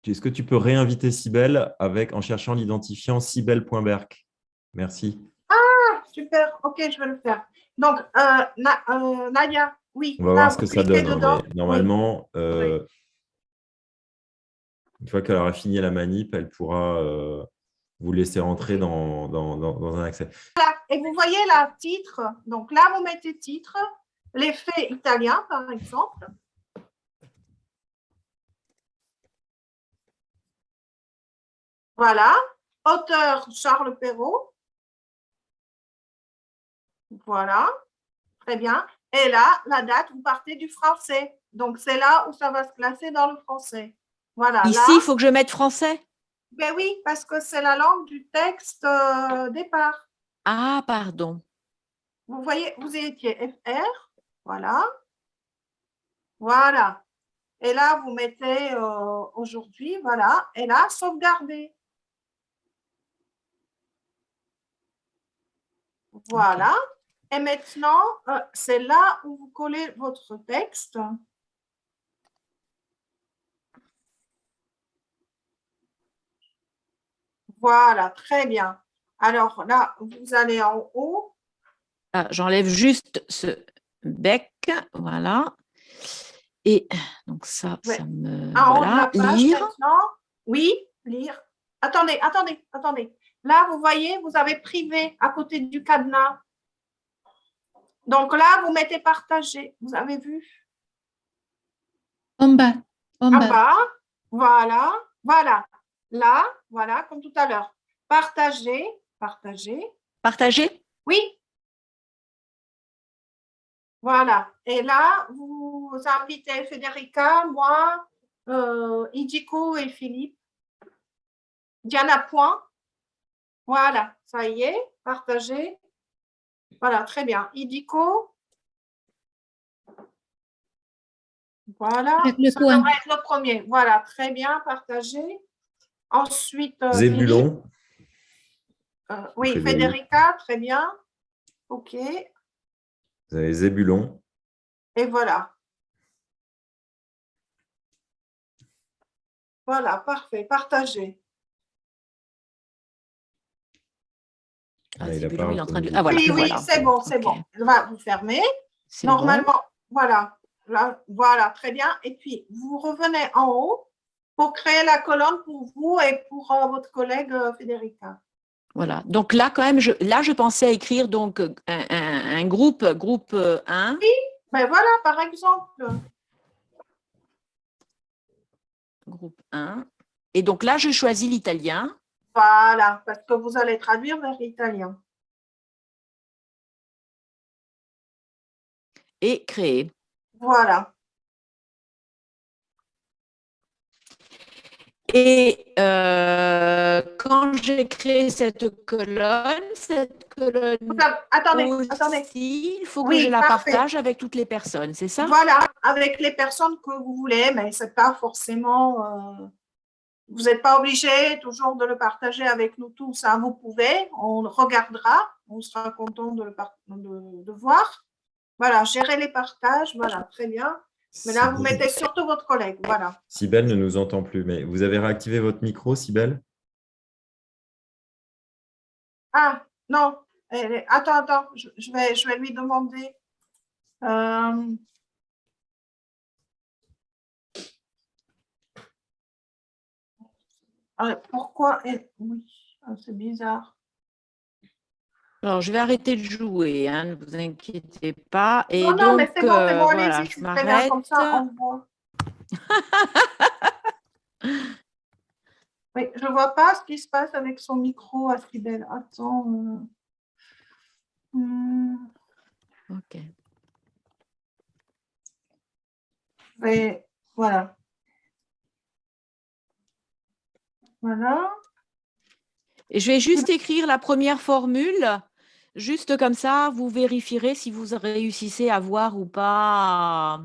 S3: Est-ce que tu peux réinviter Cybèle en cherchant l'identifiant cybèle.berk? Merci.
S2: Ah, super. Ok, je vais le faire. Donc, Nadia, oui.
S3: On va voir ce que ça donne.
S2: Dedans.
S3: Mais normalement,
S2: Oui.
S3: une fois qu'elle aura fini la manip, elle pourra vous laisser rentrer dans un accès.
S2: Voilà. Et vous voyez là, titre. Donc là, vous mettez titre, l'effet italien, par exemple. Voilà. Auteur Charles Perrault. Voilà. Très bien. Et là, la date, vous partez du français. Donc, c'est là où ça va se classer dans le français. Voilà.
S1: Ici, il faut que je mette français.
S2: Ben oui, parce que c'est la langue du texte départ.
S1: Ah, pardon.
S2: Vous voyez, vous y étiez FR. Voilà. Voilà. Et là, vous mettez aujourd'hui. Voilà. Et là, sauvegarder. Voilà. Et maintenant, c'est là où vous collez votre texte. Voilà, très bien. Alors là, vous allez en haut.
S1: Ah, j'enlève juste ce bec. Voilà. Et donc ça,
S2: Ouais.
S1: ça me...
S2: En haut de
S1: Voilà,
S2: la page
S1: lire.
S2: maintenant. Oui, lire. attendez. Là, vous voyez, vous avez privé à côté du cadenas. Donc là, vous mettez partager. Vous avez vu?
S5: En bas. En
S2: En
S5: bas.
S2: bas. Voilà. Là, voilà, comme tout à l'heure. Partager.
S1: Partager?
S2: Oui. Voilà. Et là, vous invitez Federica, moi, Ijiko et Philippe. Diana Point. Voilà, ça y est, partager. Voilà, très bien. Ijiko. Voilà,
S5: Avec le
S2: ça
S5: point.
S2: devrait être le premier. Voilà, très bien, partagé. Ensuite,
S3: Zébulon.
S2: oui,
S3: Frédéric.
S2: Federica, très bien. OK.
S3: Vous avez Zébulon.
S2: Et voilà. Voilà, parfait, partagé.
S1: Ah,
S3: Il a
S1: Zébulon,
S3: pas
S1: il est en train de…
S3: reconnu.
S1: Ah, voilà,
S2: Oui,
S1: voilà.
S2: c'est bon, c'est
S1: Ok.
S2: bon. Là, vous fermez.
S1: C'est bon.
S2: Normalement, voilà. Là, voilà, très bien. Et puis, vous revenez en haut pour créer la colonne pour vous et pour votre collègue Federica.
S1: Voilà. Donc là, quand même, je pensais écrire donc un groupe 1.
S2: Ben voilà, par exemple.
S1: Groupe 1. Et donc là, je choisis l'italien.
S2: Voilà, parce que vous allez traduire vers l'italien.
S1: Et créer.
S2: Voilà.
S1: Et quand j'ai créé cette colonne
S2: Attendez.
S1: aussi, il faut que
S2: Oui,
S1: je la
S2: parfait.
S1: partage avec toutes les personnes, c'est ça?
S2: Voilà, avec les personnes que vous voulez, mais c'est pas forcément… vous n'êtes pas obligé toujours de le partager avec nous tous. Hein. Vous pouvez, on le regardera, on sera content de voir. Voilà, gérer les partages, voilà, très bien. Mais là, vous mettez surtout votre collègue, voilà.
S3: Cybèle ne nous entend plus, mais vous avez réactivé votre micro, Cybèle?
S2: Ah, non, attends, je vais lui demander. Pourquoi oui, c'est bizarre.
S1: Alors, je vais arrêter de jouer, hein, ne vous inquiétez pas. Et
S2: Non,
S1: donc,
S2: mais c'est bon,
S1: voilà,
S2: allez-y,
S1: je
S2: c'est très bien, comme ça, on voit. Oui, je ne vois pas ce qui se passe avec son micro à Cybèle. Attends.
S1: Ok.
S2: Mais, voilà. Voilà.
S1: Et je vais juste écrire la première formule, juste comme ça, vous vérifierez si vous réussissez à voir ou pas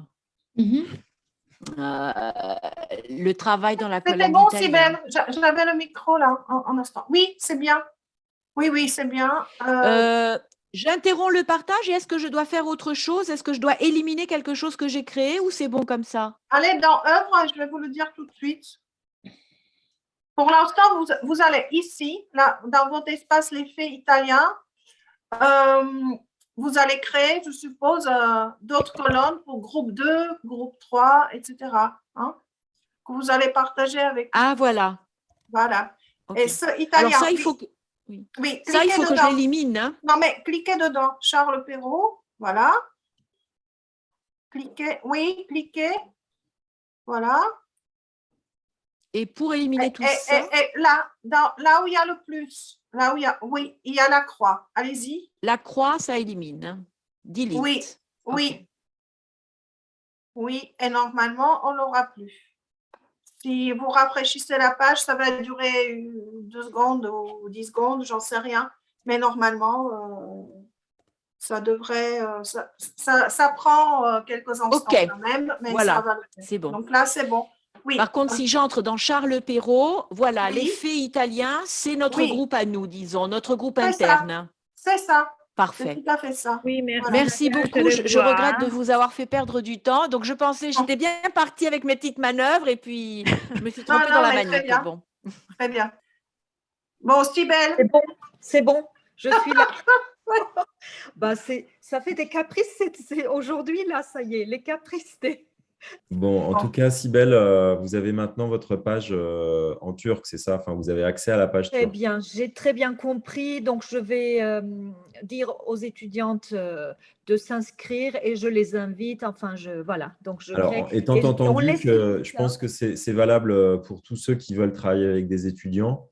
S1: le travail dans la colonne
S2: C'était bon,
S1: d'italien.
S2: Cybèle. J'avais le micro là, en instant. Oui, c'est bien. Oui, c'est bien.
S1: J'interromps le partage et est-ce que je dois faire autre chose? Est-ce que je dois éliminer quelque chose que j'ai créé ou c'est bon comme ça?
S2: Allez dans œuvre, je vais vous le dire tout de suite. Pour l'instant, vous allez ici, là, dans votre espace les faits italiens. Vous allez créer, je suppose, d'autres colonnes pour groupe 2, groupe 3, etc. Hein, que vous allez partager avec.
S1: Ah, voilà.
S2: Voilà.
S1: Okay.
S2: Et ce italien.
S1: Alors ça, il faut que…
S2: Oui,
S1: ça, il faut
S2: dedans.
S1: que je l'élimine. Hein.
S2: Non, mais cliquez dedans. Charles Perrault, voilà. Cliquez, oui, cliquez. Voilà.
S1: Et pour éliminer tout ça…
S2: Et là, là où il y a le plus, là où il y a… Oui, il y a la croix. Allez-y.
S1: La croix, ça élimine. Delete.
S2: Oui, oui.
S1: Okay.
S2: Oui, et normalement, on l'aura plus. Si vous rafraîchissez la page, ça va durer 2 secondes ou 10 secondes, j'en sais rien. Mais normalement, ça devrait… ça prend quelques instants quand même, mais
S1: voilà.
S2: ça va le faire.
S1: C'est bon.
S2: Donc là, c'est bon. Oui.
S1: Par contre, si j'entre dans Charles Perrault, voilà,
S2: oui.
S1: les faits italiens, c'est notre groupe à nous, disons, notre groupe interne.
S2: C'est ça.
S1: Parfait.
S2: C'est tout à fait ça.
S4: Oui, merci.
S2: Voilà.
S1: Merci beaucoup. Je regrette de vous avoir fait perdre du temps. Donc, je pensais, j'étais bien partie avec mes petites manœuvres et puis je me suis trompée dans la manip. Bon.
S2: Très bien. Bon, Cybèle.
S4: C'est bon. Je suis là. Bah, ça fait des caprices. Aujourd'hui, là, ça y est, les caprices
S3: Bon, en tout cas, Sibel, vous avez maintenant votre page en turc, c'est ça? Enfin, vous avez accès à la page
S4: Très
S3: turque.
S4: bien, j'ai très bien compris. Donc, je vais dire aux étudiantes de s'inscrire et je les invite. Enfin, voilà. Donc, je crée.
S3: Alors, étant
S4: Et on
S3: entendu
S4: laisse
S3: que je
S4: ça.
S3: pense que c'est valable pour tous ceux qui veulent travailler avec des étudiants,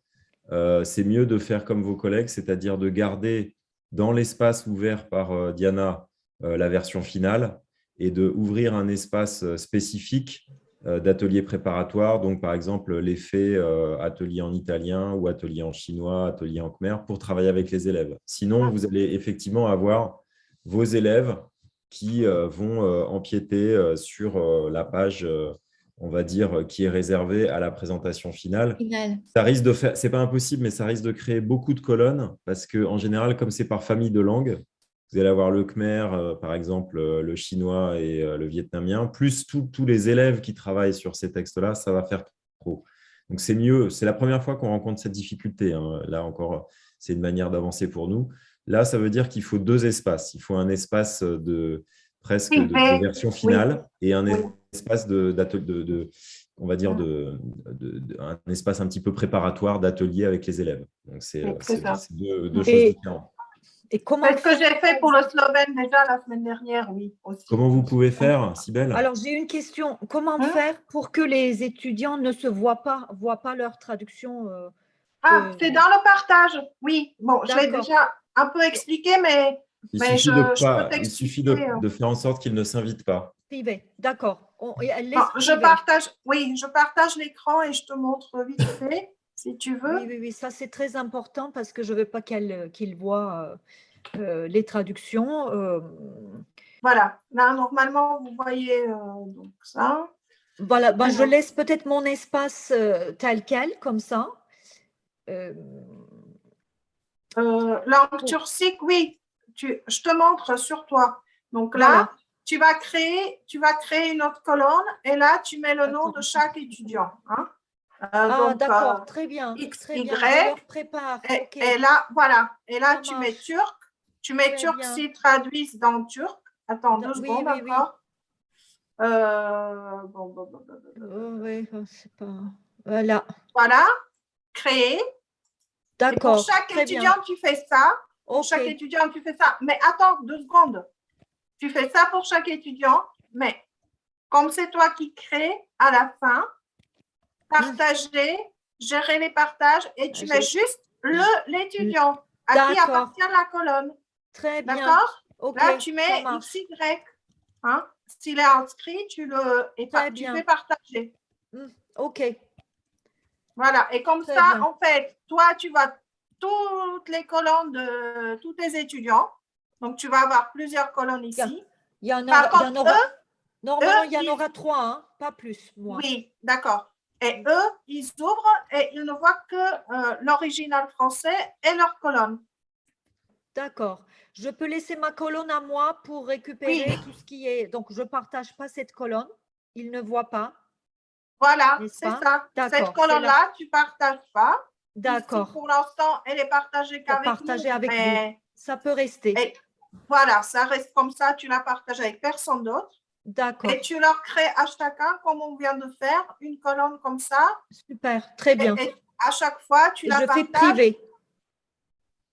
S3: c'est mieux de faire comme vos collègues, c'est-à-dire de garder dans l'espace ouvert par Diana la version finale et de ouvrir un espace spécifique d'atelier préparatoire. Donc, par exemple, l'effet atelier en italien ou atelier en chinois, atelier en khmer pour travailler avec les élèves. Sinon, vous allez effectivement avoir vos élèves qui vont empiéter sur la page, on va dire, qui est réservée à la présentation finale.
S5: Final.
S3: Ça risque de faire, c'est pas impossible, mais ça risque de créer beaucoup de colonnes parce qu'en général, comme c'est par famille de langues, vous allez avoir le khmer, par exemple, le chinois et le vietnamien, plus tous les élèves qui travaillent sur ces textes-là, ça va faire trop. Donc, c'est mieux. C'est la première fois qu'on rencontre cette difficulté, hein. Là encore, c'est une manière d'avancer pour nous. Là, ça veut dire qu'il faut deux espaces. Il faut un espace presque de version finale et un espace on va dire, un espace un petit peu préparatoire d'atelier avec les élèves. Donc, c'est deux choses différentes.
S4: Et comment
S2: C'est ce que j'ai fait pour le slovène déjà la semaine dernière, oui. Aussi.
S3: Comment vous pouvez faire, Sibel?
S4: Alors, j'ai une question. Comment faire pour que les étudiants ne se voient pas leur traduction
S2: c'est dans le partage, oui. Bon, je l'ai déjà un peu expliqué, mais
S3: il suffit de faire en sorte qu'ils ne s'invitent pas.
S4: D'accord.
S2: Je partage l'écran et je te montre vite fait, si tu veux.
S4: Oui, ça c'est très important parce que je ne veux pas qu'ils voient les traductions.
S2: Voilà, là normalement vous voyez donc ça.
S4: Voilà, je laisse peut-être mon espace tel quel, comme ça.
S2: Langue turcique, oui, je te montre sur toi. Donc là, tu vas créer une autre colonne et là, tu mets le nom de chaque étudiant. Hein.
S4: D'accord, très bien.
S2: X,
S4: très
S2: Y,
S4: bien. Je leur prépare.
S2: Et là, voilà. Et là, tu mets turc. Tu mets turc s'ils traduisent dans turc. Attends 2 secondes encore.
S4: Oui, c'est pas. Voilà.
S2: Voilà. Créer.
S4: D'accord.
S2: Pour chaque étudiant, tu fais ça. Pour chaque étudiant, tu fais ça. Mais attends 2 secondes. Tu fais ça pour chaque étudiant. Mais comme c'est toi qui crée, à la fin, partager, gérer les partages et tu mets juste l'étudiant à qui appartient la colonne.
S4: Très bien.
S2: D'accord.
S4: Okay,
S2: là, tu mets XY. Hein? S'il est inscrit, tu fais partager.
S4: OK.
S2: Voilà. Et comme ça, en fait, toi, tu vas toutes les colonnes de tous tes étudiants. Donc, tu vas avoir plusieurs colonnes ici.
S4: Il y en aura, normalement, il y en aura 3, hein, pas plus. Moi.
S2: Oui, d'accord. Et eux, ils ouvrent et ils ne voient que l'original français et leur colonne.
S4: D'accord. Je peux laisser ma colonne à moi pour récupérer tout ce qui est… Donc, je ne partage pas cette colonne. Ils ne voient pas.
S2: Voilà, c'est ça. Cette colonne-là, tu ne partages pas.
S4: D'accord.
S2: Pour l'instant, elle est partagée qu'avec
S4: vous. Ça peut rester.
S2: Et voilà, ça reste comme ça. Tu la partages avec personne d'autre.
S4: D'accord.
S2: Et tu leur crées à chacun, comme on vient de faire, une colonne comme ça.
S4: Super, très bien.
S2: Et à chaque fois, tu la partages.
S4: Je fais privé.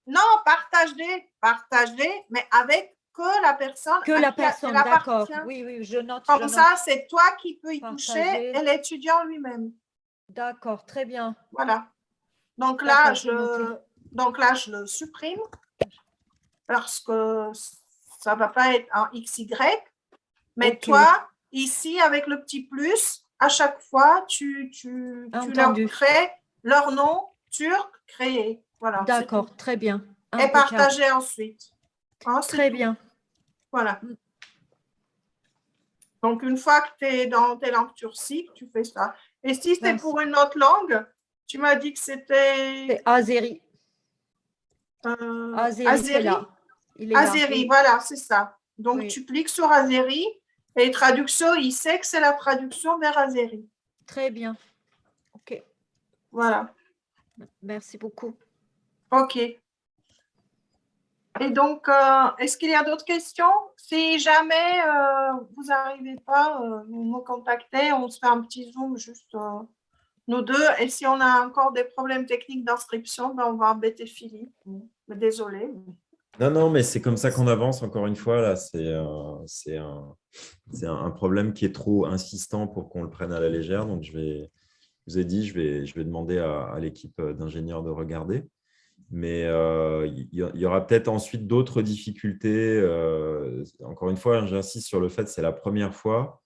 S2: Non, partagez, mais avec que la personne.
S4: Que la personne, d'accord. Oui, je note.
S2: Comme ça, c'est toi qui peux y toucher et l'étudiant lui-même.
S4: D'accord, très bien.
S2: Voilà. Donc là, je le supprime parce que ça ne va pas être un XY. Mais toi, ici, avec le petit plus, à chaque fois, tu leur crées leur nom turc créé. Voilà.
S4: D'accord, très bien.
S2: Et partager ensuite. Hein,
S4: très bien.
S2: Voilà. Donc, une fois que tu es dans tes langues turciques, tu fais ça. Et si c'est pour une autre langue, tu m'as dit que c'était…
S4: Azeri.
S2: Azeri,
S4: là.
S2: Azeri, voilà, c'est ça. Donc, tu cliques sur Azeri et traduction, il sait que c'est la traduction vers Azeri.
S4: Très bien. OK.
S2: Voilà.
S4: Merci beaucoup.
S2: OK. Et donc, est-ce qu'il y a d'autres questions? Si jamais vous n'arrivez pas, vous me contactez, on se fait un petit Zoom juste nous deux. Et si on a encore des problèmes techniques d'inscription, ben, on va embêter Philippe. Mais désolé.
S3: Non, mais c'est comme ça qu'on avance. Encore une fois, là, c'est un problème qui est trop insistant pour qu'on le prenne à la légère. Donc, je vous ai dit, je vais demander à l'équipe d'ingénieurs de regarder. Mais il y aura peut-être ensuite d'autres difficultés. Encore une fois, j'insiste sur le fait que c'est la première fois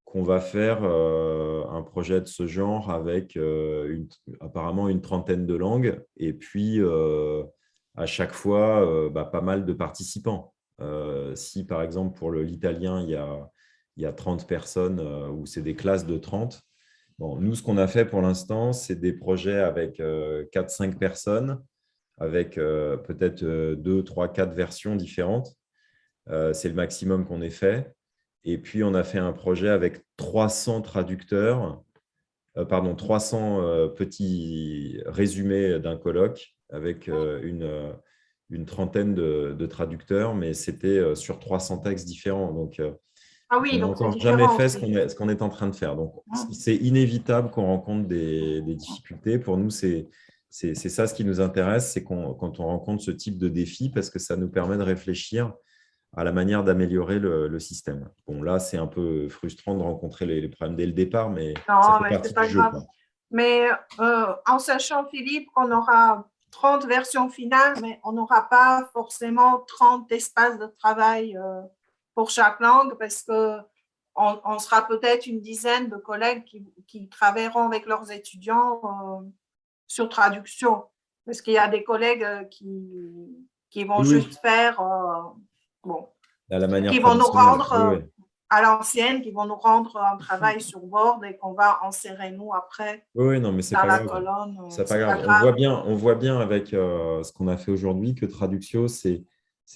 S3: qu'on va faire un projet de ce genre avec apparemment une trentaine de langues et puis à chaque fois pas mal de participants. Si par exemple pour l'italien, il y a 30 personnes ou c'est des classes de 30. Bon, nous, ce qu'on a fait pour l'instant, c'est des projets avec 4-5 personnes, avec peut-être 2, 3, 4 versions différentes. C'est le maximum qu'on ait fait. Et puis, on a fait un projet avec 300 traducteurs, 300 petits résumés d'un colloque avec une trentaine de traducteurs, mais c'était sur 300 textes différents. Donc,
S2: ah oui,
S3: on n'a
S2: donc
S3: encore jamais fait ce qu'on est en train de faire. Donc, c'est inévitable qu'on rencontre des difficultés. Pour nous, c'est ça ce qui nous intéresse, c'est quand on rencontre ce type de défi, parce que ça nous permet de réfléchir à la manière d'améliorer le système. Bon, là, c'est un peu frustrant de rencontrer les problèmes dès le départ, mais ça fait partie du jeu.
S2: Mais en sachant, Philippe, qu'on aura 30 versions finales, mais on n'aura pas forcément 30 espaces de travail pour chaque langue, parce qu'on sera peut-être une dizaine de collègues qui travailleront avec leurs étudiants sur traduction. Parce qu'il y a des collègues qui vont juste faire, qui vont nous rendre à l'ancienne, qui vont nous rendre un travail sur Word et qu'on va insérer nous après
S3: non, mais
S2: dans la colonne.
S3: C'est pas grave. On voit bien avec ce qu'on a fait aujourd'hui que Traduxio, c'est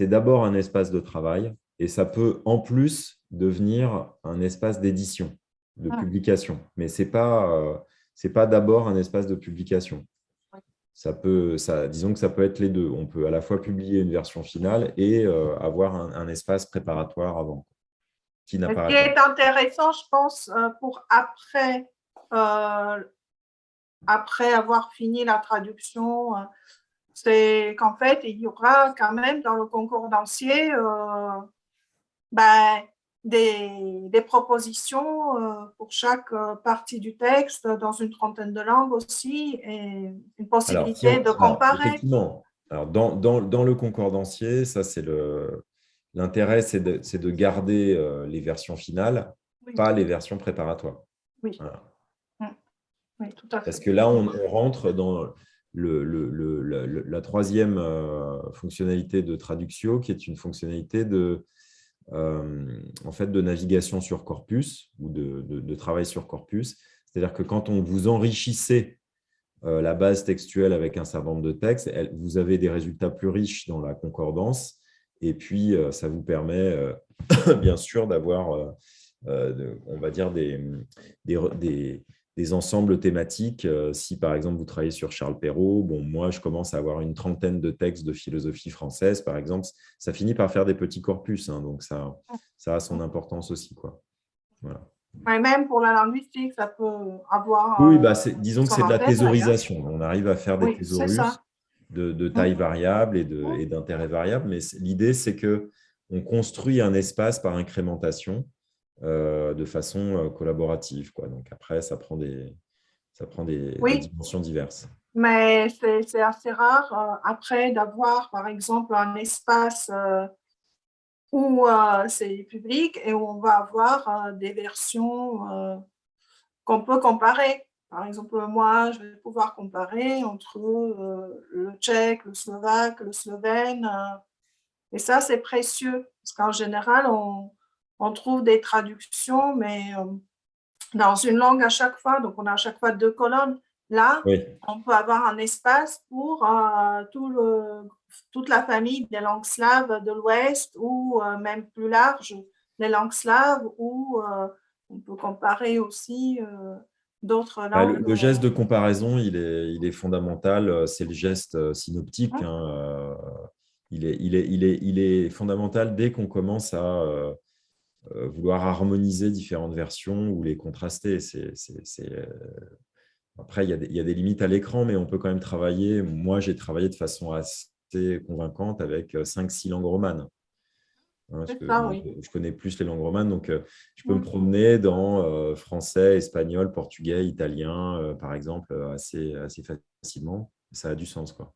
S3: d'abord un espace de travail et ça peut en plus devenir un espace d'édition, de publication. Mais ce n'est pas d'abord un espace de publication. Disons que ça peut être les deux. On peut à la fois publier une version finale et avoir un espace préparatoire avant.
S2: Ce qui est intéressant, je pense, pour après avoir fini la traduction, c'est qu'en fait, il y aura quand même dans le concordancier des propositions pour chaque partie du texte dans une trentaine de langues aussi et une possibilité de comparer.
S3: Effectivement. Alors, dans le concordancier, ça c'est l'intérêt, c'est de garder les versions finales, pas les versions préparatoires.
S2: Oui, voilà. Oui, tout à fait.
S3: Parce que là, on rentre dans la troisième fonctionnalité de Traduxio, qui est une fonctionnalité de navigation sur corpus ou de travail sur corpus. C'est-à-dire que quand vous enrichissez la base textuelle avec un certain nombre de textes, vous avez des résultats plus riches dans la concordance. Et puis, ça vous permet, bien sûr, d'avoir, on va dire, des ensembles thématiques. Si, par exemple, vous travaillez sur Charles Perrault, moi, je commence à avoir une trentaine de textes de philosophie française, par exemple. Ça finit par faire des petits corpus. Donc, ça a son importance aussi, quoi. Voilà.
S2: Et même pour la linguistique, ça peut avoir…
S3: Oui, disons que c'est de la thésaurisation. On arrive à faire des thésaurus de taille variable et d'intérêt variable, mais l'idée, c'est qu'on construit un espace par incrémentation de façon collaborative, quoi. Donc après, ça prend des dimensions diverses.
S2: Mais c'est assez rare après d'avoir, par exemple, un espace où c'est public et où on va avoir des versions qu'on peut comparer. Par exemple, moi, je vais pouvoir comparer entre le tchèque, le slovaque, le slovène. Et ça, c'est précieux. Parce qu'en général, on trouve des traductions, mais dans une langue à chaque fois. Donc, on a à chaque fois 2 colonnes. Là, on peut avoir un espace pour toute la famille des langues slaves de l'Ouest ou même plus large, les langues slaves, où on peut comparer aussi… d'autres langues.
S3: Le geste de comparaison, il est fondamental. C'est le geste synoptique. il est fondamental dès qu'on commence à vouloir harmoniser différentes versions ou les contraster. Après, il y a des limites à l'écran, mais on peut quand même travailler. Moi, j'ai travaillé de façon assez convaincante avec 5-6 langues romanes. Hein, parce
S2: C'est
S3: que
S2: ça, oui.
S3: je connais plus les langues romanes, donc je peux me promener dans français, espagnol, portugais, italien, par exemple, assez facilement. Ça a du sens, quoi.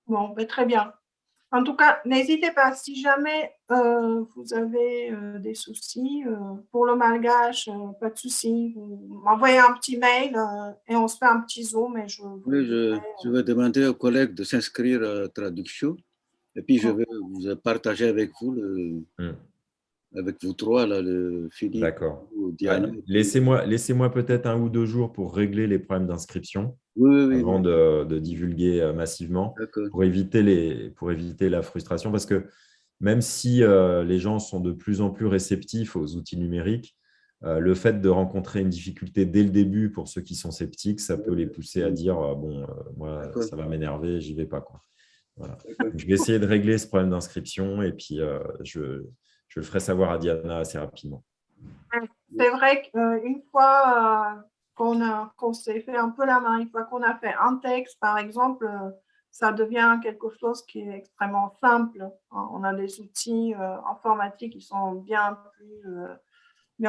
S2: Bon, ben, très bien. En tout cas, n'hésitez pas, si jamais vous avez des soucis pour le malgache, pas de souci, vous m'envoyez un petit mail et on se fait un petit zoom et je vous
S7: Oui,
S2: dirai,
S7: je vais demander aux collègues de s'inscrire à la traduction et puis je vais vous partager avec vous, avec vous trois, là, le Philippe,
S3: D'accord.
S7: Diana.
S3: Ouais. Laissez-moi peut-être 1 ou 2 jours pour régler les problèmes d'inscription
S7: Oui,
S3: avant de divulguer massivement pour éviter la frustration. Parce que même si les gens sont de plus en plus réceptifs aux outils numériques, le fait de rencontrer une difficulté dès le début pour ceux qui sont sceptiques, ça peut les pousser à dire moi, ça va m'énerver, j'y vais pas, quoi. Voilà. Donc, je vais essayer de régler ce problème d'inscription et puis je le ferai savoir à Diana assez rapidement.
S2: C'est vrai qu'une fois qu'on s'est fait un peu la main, une fois qu'on a fait un texte, par exemple, ça devient quelque chose qui est extrêmement simple. On a des outils informatiques qui sont bien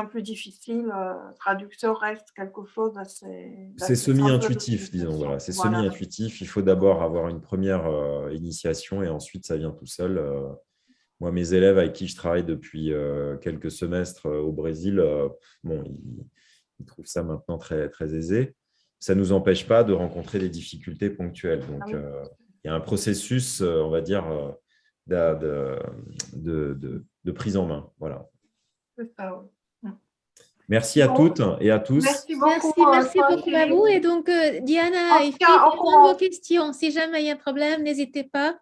S2: plus difficiles. Traducteur reste quelque chose d'assez
S3: C'est
S2: simple.
S3: semi-intuitif, disons. Voilà. C'est semi-intuitif. Il faut d'abord avoir une première initiation et ensuite, ça vient tout seul. Moi, mes élèves avec qui je travaille depuis quelques semestres au Brésil, ils trouvent ça maintenant très, très aisé. Ça ne nous empêche pas de rencontrer des difficultés ponctuelles. Donc, il y a un processus, on va dire, de prise en main. Voilà.
S2: C'est ça, oui.
S3: Merci à toutes et à tous.
S2: Merci beaucoup.
S5: Merci beaucoup à vous. Et donc, Diana et Philippe, répondez vos questions. Si jamais il y a un problème, n'hésitez pas.